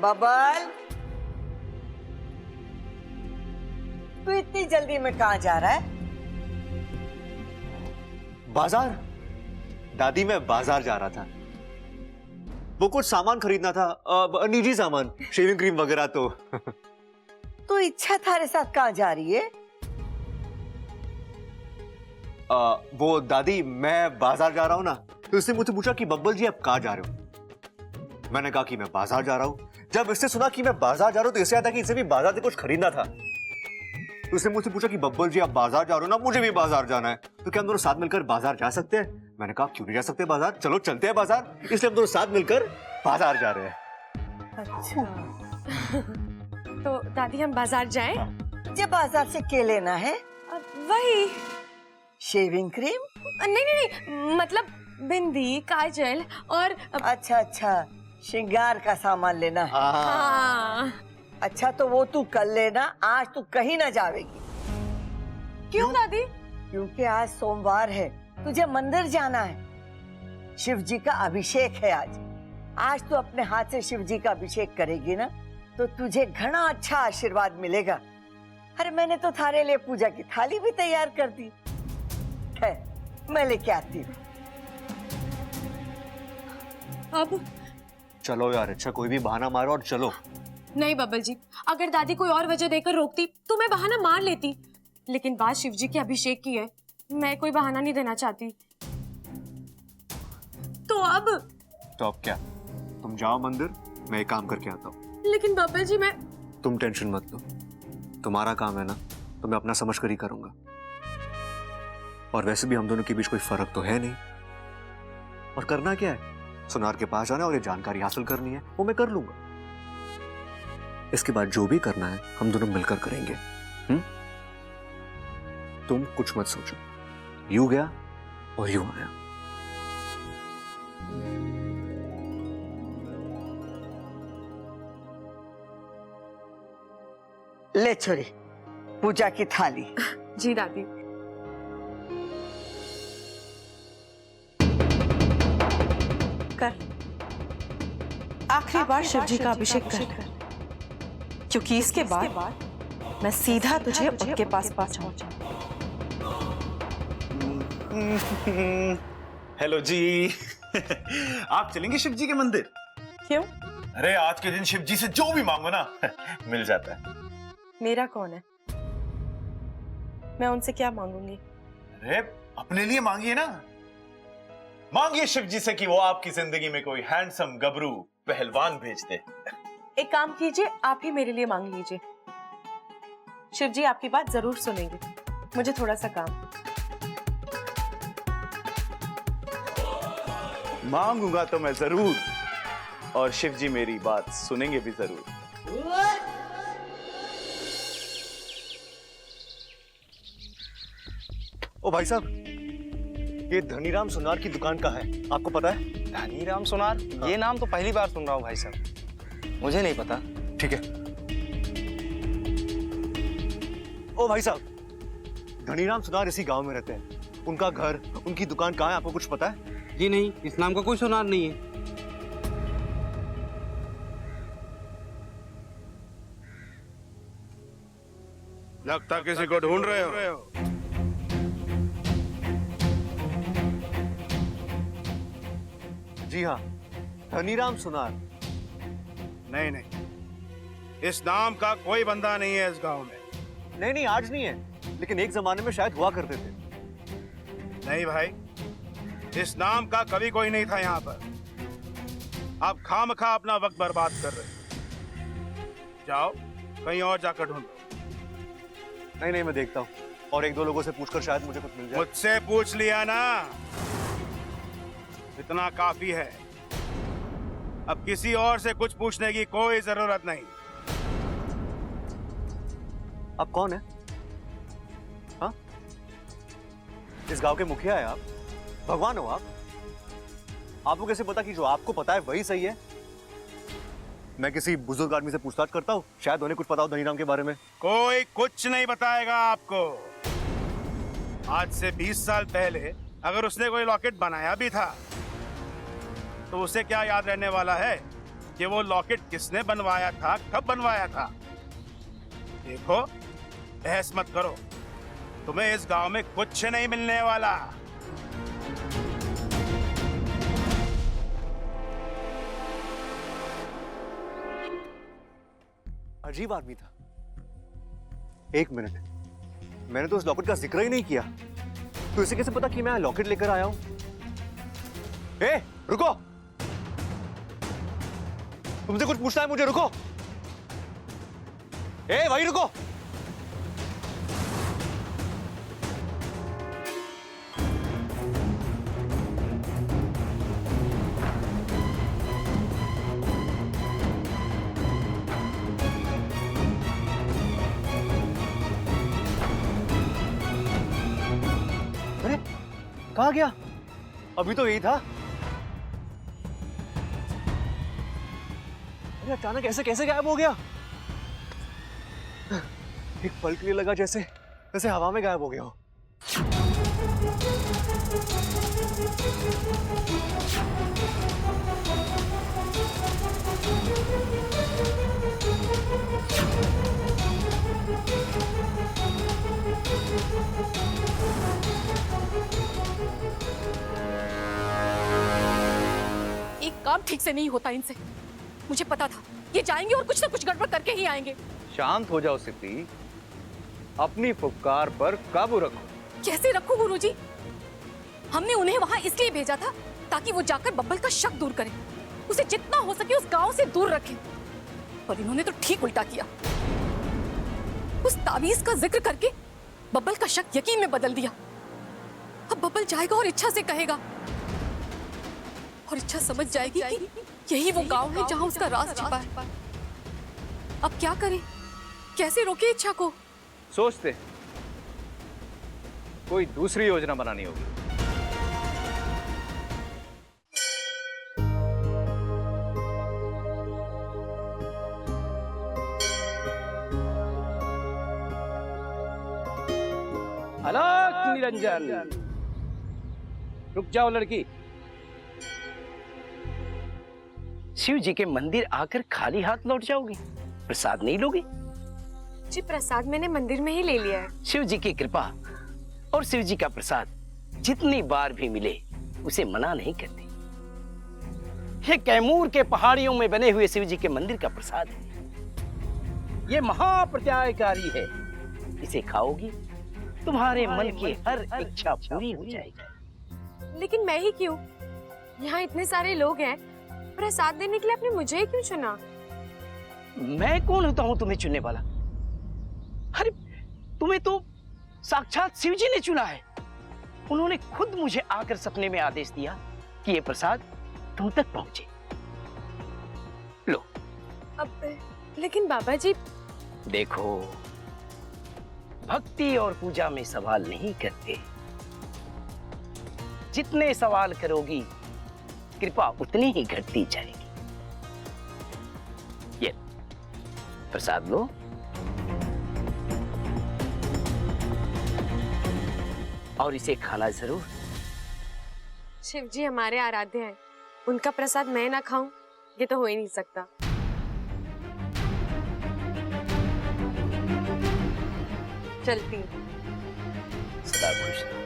Bubble, तू इतनी जल्दी में कहाँ जा रहा है? बाजार। दादी मैं बाजार जा रहा था, वो कुछ सामान खरीदना था, निजी सामान, शेविंग क्रीम वगैरह। तो इच्छा थारे साथ कहाँ जा रही है? वो दादी मैं बाजार जा रहा हूँ ना, तो इसने मुझसे पूछा कि बब्बल जी आप कहाँ जा रहे हो। मैंने कहा कि मैं बाजार जा रहा हूँ। जब इसने सुना कि मैं बाजार जा रहा हूँ तो इसे याद था कि इसे भी बाजार से कुछ खरीदना था। तो उसने मुझसे पूछा कि बब्बल जी आप बाजार जा रहे हो ना, मुझे भी बाजार जाना है, तो क्या हम दोनों साथ मिलकर बाजार जा सकते हैं? मैंने कहा क्यों नहीं जा सकते बाजार, चलो चलते हैं बाजार। इसलिए हम दोनों साथ मिलकर बाजार जा रहे हैं। अच्छा। तो दादी हम बाजार जाएं? जब बाजार से क्या लेना है? वही शेविंग क्रीम? नहीं, मतलब बिंदी, काजल और अच्छा, श्रृंगार का सामान लेना है। हाँ। अच्छा तो वो तू कल लेना, आज तू कहीं ना जावेगी। क्यों दादी? क्योंकि आज सोमवार है, तुझे मंदिर जाना है। शिव जी का अभिषेक है आज तू अपने हाथ से शिव जी का अभिषेक करेगी ना, तो तुझे घना अच्छा आशीर्वाद मिलेगा। अरे मैंने तो थारे लिए पूजा की थाली भी तैयार कर दी है, मैं लेके आती हूँ। अब चलो यार, अच्छा कोई भी बहाना मारो और चलो। नहीं बब्बल जी, अगर दादी कोई और वजह देकर रोकती तो मैं बहाना मार लेती, लेकिन बात शिव जी के अभिषेक की है, मैं कोई बहाना नहीं देना चाहती। तो अब क्या, तुम जाओ मंदिर, मैं एक काम करके आता हूँ। लेकिन बब्बल जी मैं... तुम टेंशन मत लो, तुम्हारा काम है ना, तो मैं अपना समझ कर ही करूंगा। और वैसे भी हम दोनों के बीच कोई फर्क तो है नहीं, और करना क्या है, सुनार के पास जाना और ये जानकारी हासिल करनी है, वो मैं कर लूंगा। इसके बाद जो भी करना है हम दोनों मिलकर करेंगे। तुम कुछ मत सोचो, यूं गया और यूं आया। ले छोरी, पूजा की थाली। जी दादी। कर आखिरी बार शिव जी का अभिषेक कर, क्योंकि इसके बाद मैं सीधा तुझे उनके पास पहुंचाऊंगा। हेलो जी। आप चलेंगे शिव जी के मंदिर? क्यों? अरे आज के दिन शिव जी से जो भी मांगो ना मिल जाता है। मेरा कौन है? मैं उनसे क्या मांगूंगी? अरे अपने लिए मांगिए ना, मांगिए शिव जी से कि वो आपकी जिंदगी में कोई हैंडसम गबरू पहलवान भेज दे। एक काम कीजिए, आप ही मेरे लिए मांग लीजिए। शिव जी आपकी बात जरूर सुनेंगे। मुझे थोड़ा सा काम। मांगूंगा तो मैं जरूर, और शिव जी मेरी बात सुनेंगे भी जरूर। ओ भाई साहब, ये धनीराम सुनार की दुकान का है, आपको पता है? धनीराम सुनार? हाँ। ये नाम तो पहली बार सुन रहा हूँ भाई साहब, मुझे नहीं पता। ठीक है। ओ भाई साहब, धनीराम सुनार इसी गांव में रहते हैं। उनका घर, उनकी दुकान कहाँ है, आपको कुछ पता है? जी नहीं, इस नाम का कोई सुनार नहीं है। लगता किसी को ढूंढ रहे हो। जी हाँ, धनीराम सुनार। नहीं, इस नाम का कोई बंदा नहीं है इस गांव में। नहीं, आज नहीं है, लेकिन एक जमाने में शायद हुआ करते थे। नहीं भाई, इस नाम का कभी कोई नहीं था यहाँ पर। आप खामखा अपना वक्त बर्बाद कर रहे हो। जाओ कहीं और जाकर ढूंढो। नहीं, मैं देखता हूँ, और एक दो लोगों से पूछकर शायद मुझे कुछ मिल जाए। मुझसे पूछ लिया ना, इतना काफी है। अब किसी और से कुछ पूछने की कोई जरूरत नहीं। आप कौन है? हाँ? इस गांव के मुखिया है आप? भगवान हो आप? आपको कैसे पता कि जो आपको पता है वही सही है? मैं किसी बुजुर्ग आदमी से पूछताछ करता हूँ, शायद उन्हें कुछ पता हो धनीराम के बारे में। कोई कुछ नहीं बताएगा आपको। आज से 20 साल पहले अगर उसने कोई लॉकेट बनाया भी था तो उसे क्या याद रहने वाला है कि वो लॉकेट किसने बनवाया था, कब बनवाया था। देखो, बहस मत करो, तुम्हें इस गांव में कुछ नहीं मिलने वाला। अजीब आदमी था। एक मिनट, मैंने तो उस लॉकेट का जिक्र ही नहीं किया, तो इसे कैसे पता कि मैं लॉकेट लेकर आया हूं? ए, रुको, तुमसे कुछ पूछना है मुझे, रुको। ए भाई रुको। अरे कहाँ गया? अभी तो यही था। अरे अचानक ऐसे कैसे गायब हो गया? एक पल के लिए लगा जैसे जैसे हवा में गायब हो गया हो। एक काम ठीक से नहीं होता इनसे। मुझे पता था ये जाएंगे और कुछ ना कुछ गड़बड़ करके ही आएंगे। शांत हो जाओ सिप्पी, अपनी फुफकार पर काबू रखो। कैसे रखूं गुरुजी? हमने उन्हें वहां इसलिए भेजा था ताकि वो जाकर बब्बल का शक दूर करें, उसे जितना हो सके उस गांव से दूर रखें। पर इन्होंने तो ठीक उल्टा किया। उस तावीज का जिक्र करके बब्बल का शक यकीन में बदल दिया। अब बब्बल जाएगा और इच्छा से कहेगा, और इच्छा समझ जाएगी कि यही वो गांव है जहां उसका राज छिपा है। अब क्या करें? कैसे रोके इच्छा को? सोचते कोई दूसरी योजना बनानी होगी। अलग निरंजन, रुक जाओ लड़की। शिव जी के मंदिर आकर खाली हाथ लौट जाओगी? प्रसाद नहीं लोगे? जी प्रसाद मैंने मंदिर में ही ले लिया है। शिव जी की कृपा और शिव जी का प्रसाद जितनी बार भी मिले उसे मना नहीं करते। ये कैमूर के पहाड़ियों में बने हुए शिव जी के मंदिर का प्रसाद है। ये महाप्रत्यायकारी है। इसे खाओगी तुम्हारे मन की हर इच्छा पूरी हो जाएगी। लेकिन मैं ही क्यों? यहाँ इतने सारे लोग हैं, प्रसाद देने के लिए आपने मुझे ही क्यों चुना? मैं कौन होता हूँ तुम्हें चुनने वाला? अरे तुम्हें तो साक्षात शिव जी ने चुना है। उन्होंने खुद मुझे आकर सपने में आदेश दिया कि ये प्रसाद तुम तक पहुंचे। लो। अब लेकिन बाबा जी। देखो, भक्ति और पूजा में सवाल नहीं करते। जितने सवाल करोगी कृपा उतनी ही घटती जाएगी। ये प्रसाद लो। और इसे खाना जरूर। शिव जी हमारे आराध्य हैं, उनका प्रसाद मैं ना खाऊं ये तो हो ही नहीं सकता। चलती हूं। सदा खुश रहो।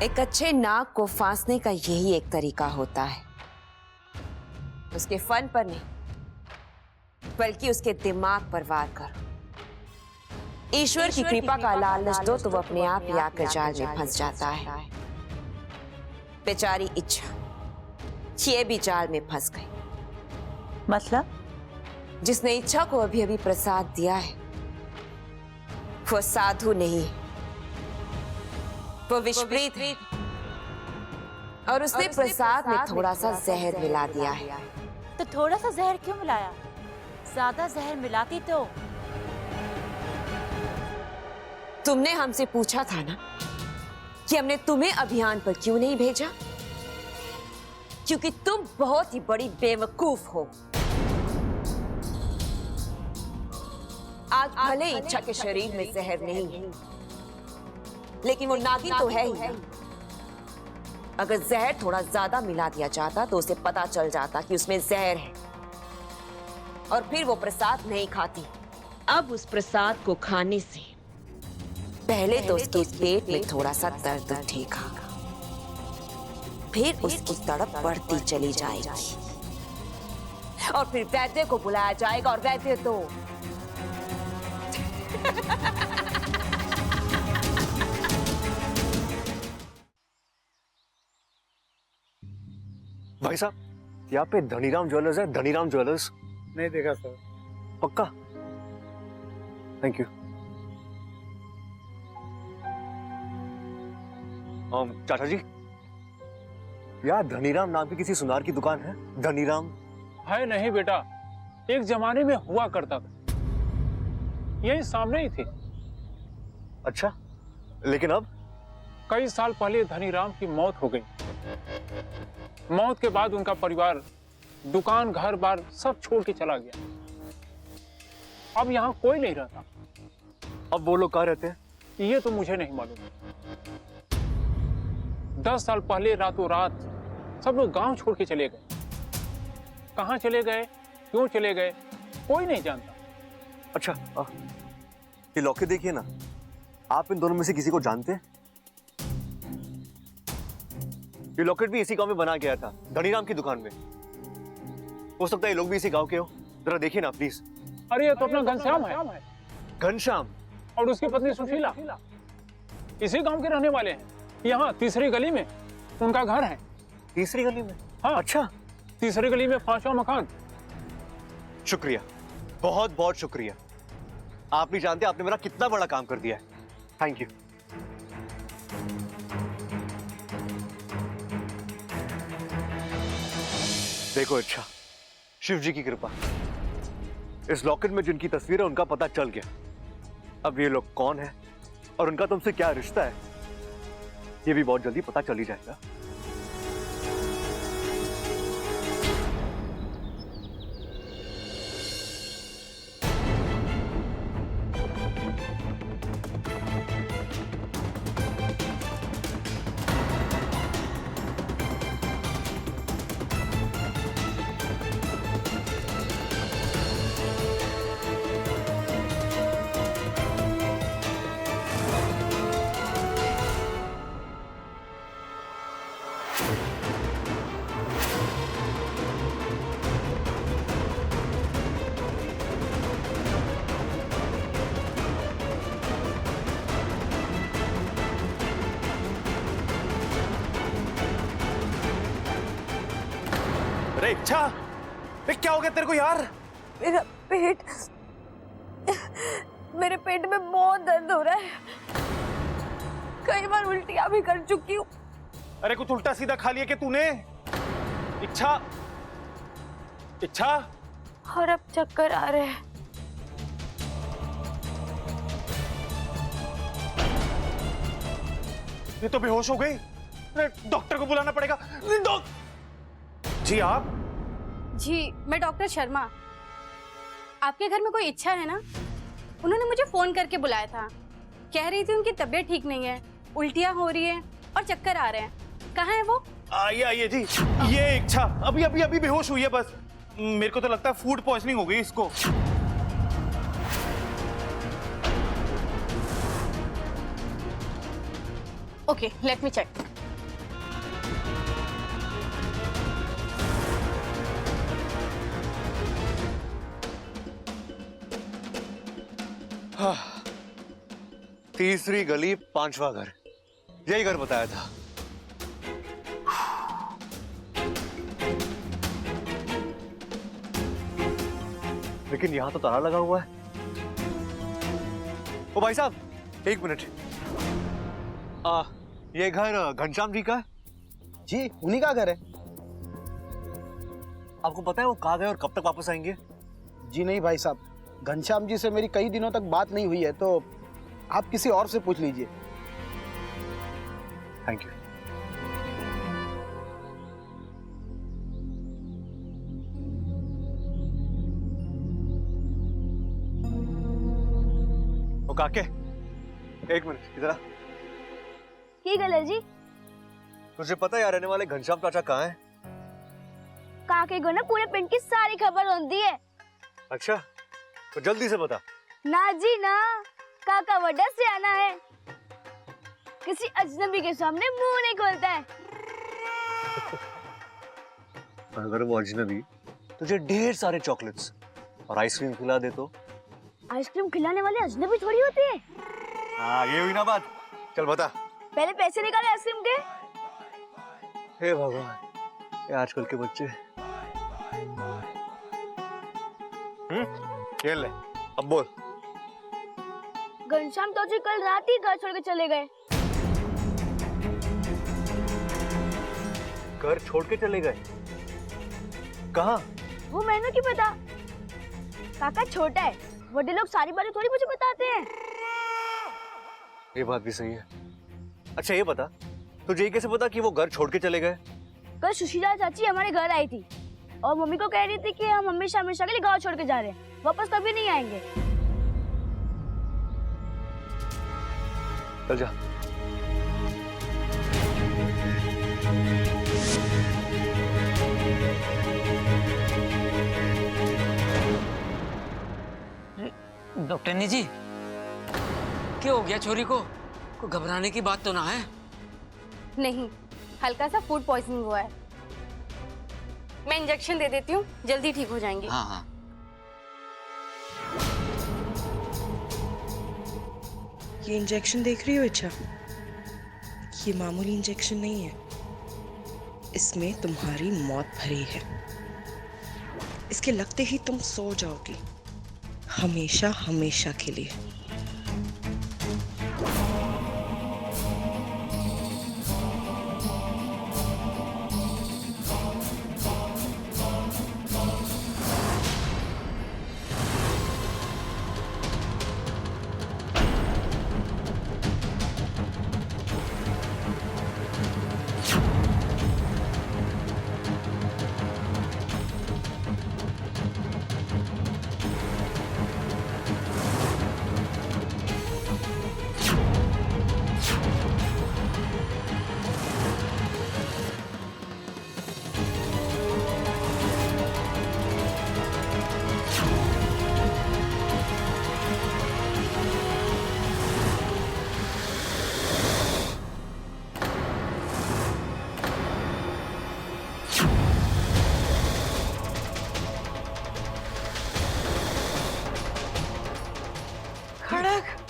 एक अच्छे नाग को फांसने का यही एक तरीका होता है। उसके फन पर नहीं बल्कि उसके दिमाग पर वार करो। ईश्वर की कृपा का लालच दो तो वो अपने आप ही आकर जाल में फंस जाता है। बेचारी इच्छा ये भी जाल में फंस गई। मतलब? जिसने इच्छा को अभी अभी प्रसाद दिया है वो साधु नहीं, वो विषप्रीत है। और उसने प्रसाद में थोड़ा सा जहर मिला दिया है। तो थोड़ा सा जहर क्यों मिलाया? ज्यादा जहर मिलाती तो। तुमने हमसे पूछा था ना कि हमने तुम्हें अभियान पर क्यों नहीं भेजा? क्योंकि तुम बहुत ही बड़ी बेवकूफ हो। आज भले इच्छा के शरीर में जहर नहीं है, लेकिन वो नागिन तो है ही। अगर जहर थोड़ा ज्यादा मिला दिया जाता तो उसे पता चल जाता कि उसमें जहर है, और फिर वो प्रसाद नहीं खाती। अब उस प्रसाद को खाने से पहले तो उसके पेट में थोड़ा सा दर्द उठेगा, फिर उसकी तड़प बढ़ती चली जाएगी, और फिर वैद्य को बुलाया जाएगा, और वैद्य तो भाई साहब, यहाँ पे धनीराम ज्वेलर्स है, धनीराम ज्वेलर्स। नहीं देखा सर। पक्का? Thank you. चाचा जी, यार धनीराम नाम की किसी सुनार की दुकान है? धनीराम है नहीं बेटा, एक जमाने में हुआ करता था, यही सामने ही थी। अच्छा, लेकिन अब? कई साल पहले धनीराम की मौत हो गई। मौत के बाद उनका परिवार दुकान घर बार सब छोड़ के चला गया। अब यहाँ कोई नहीं रहता। अब वो लोग कहाँ रहते हैं? ये तो मुझे नहीं मालूम। 10 साल पहले रातों रात सब लोग गांव छोड़ के चले गए। कहाँ चले गए, क्यों चले गए, कोई नहीं जानता। अच्छा, ये लॉकेट देखिए ना, आप इन दोनों में से किसी को जानते हैं? ये लॉकेट भी इसी गांव में बना गया था, धनीराम की दुकान में। हो सकता है ये लोग भी इसी गांव के हो। जरा देखिए ना प्लीज। अरे ये तो अपना घनश्याम है। घनश्याम और उसकी पत्नी सुशीला इसी गांव के रहने वाले हैं। यहाँ तीसरी गली में उनका घर है। तीसरी गली में? हाँ। अच्छा, तीसरी गली में 5वां मकान। शुक्रिया, बहुत बहुत शुक्रिया। आप नहीं जानते आपने मेरा कितना बड़ा काम कर दिया है। Thank you. देखो अच्छा, शिव जी की कृपा, इस लॉकेट में जिनकी तस्वीर है उनका पता चल गया। अब ये लोग कौन है और उनका तुमसे क्या रिश्ता है, ये भी बहुत जल्दी पता चल ही जाएगा। अरे इच्छा, क्या हो गया तेरे को यार? मेरा पेट, मेरे पेट में बहुत दर्द हो रहा है। कई बार उल्टियां भी कर चुकी हूँ। अरे कुछ उल्टा सीधा खा लिया क्या तूने? इच्छा, इच्छा। और अब चक्कर आ रहे हैं। ये तो बेहोश हो गई। डॉक्टर को बुलाना पड़ेगा। जी आप? जी मैं डॉक्टर शर्मा। आपके घर में कोई इच्छा है ना? उन्होंने मुझे फोन करके बुलाया था। कह रही थी उनकी तबीयत ठीक नहीं है, उल्टियां हो रही है और चक्कर आ रहे हैं। कहाँ है वो? आइए आइए जी। ये इच्छा अभी अभी अभी बेहोश हुई है बस। मेरे को तो लगता है फूड पॉइजनिंग हो गई इसको। Okay, let me check. तीसरी गली 5वां घर, यही घर बताया था। लेकिन यहां तो ताला लगा हुआ है। ओ भाई साहब, एक मिनट। ये घर घनश्याम जी का है? जी उन्हीं का घर है। आपको पता है वो कहाँ गए और कब तक वापस आएंगे? जी नहीं भाई साहब, घनश्याम जी से मेरी कई दिनों तक बात नहीं हुई है, तो आप किसी और से पूछ लीजिए। Thank you. ओ काके, एक मिनट इधर आ। की गल जी तुझे पता है यार रहने वाले घनश्याम चाचा कहाँ हैं? काके को ना पूरे पिंड की सारी खबर होती है। अच्छा तो जल्दी से बता। ना जी ना, काका बड़ा सियाना है, किसी अजनबी के सामने मुंह नहीं खोलता है। अगर वो अजनबी तुझे ढेर सारे चॉकलेट्स और आइसक्रीम खिला दे तो? आइसक्रीम खिलाने वाले अजनबी थोड़ी होते हैं। हाँ ये हुई ना बात। चल बता। पहले पैसे निकाले आइसक्रीम के। हे भगवान, ये आजकल के बच्चे। ये ले, अब बोल। घनश्याम तो जी कल रात ही घर छोड़ के चले गए। घर छोड़ के चले गए? कहाँ? वो मैंने क्यों पता, काका छोटा है, बड़े लोग सारी बातें थोड़ी मुझे बताते हैं। ये बात भी सही है। अच्छा ये बता, तुझे ये कैसे पता कि वो घर छोड़ के चले गए? कल सुशीला चाची हमारे घर आई थी और मम्मी को कह रही थी कि हम हमेशा हमेशा के लिए गांव छोड़ के जा रहे हैं, वापस कभी नहीं आएंगे। चल जा। डॉक्टरनी जी, क्या हो गया छोरी को? कोई घबराने की बात तो ना है? नहीं, हल्का सा फूड पॉइजनिंग हुआ है। मैं इंजेक्शन दे देती हूँ, जल्दी ठीक हो जाएंगे। हाँ हाँ। ये इंजेक्शन देख रही हो? अच्छा, ये मामूली इंजेक्शन नहीं है, इसमें तुम्हारी मौत भरी है। इसके लगते ही तुम सो जाओगी, हमेशा हमेशा के लिए।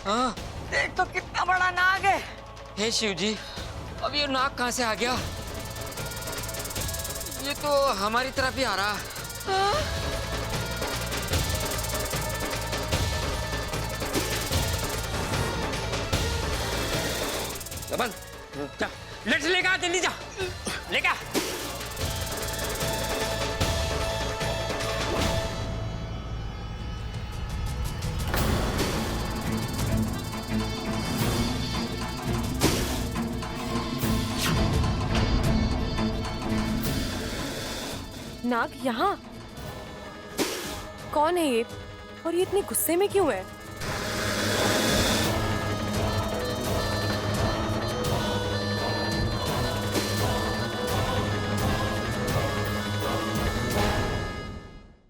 हाँ। देख तो कितना बड़ा नाग है। हे शिव जी, अब ये नाग कहाँ से आ गया? ये तो हमारी तरफ ही आ रहा। लबन, जा, लेट लेगा, जल्दी जा, लेगा। नाग यहाँ? कौन है ये और ये इतने गुस्से में क्यों है?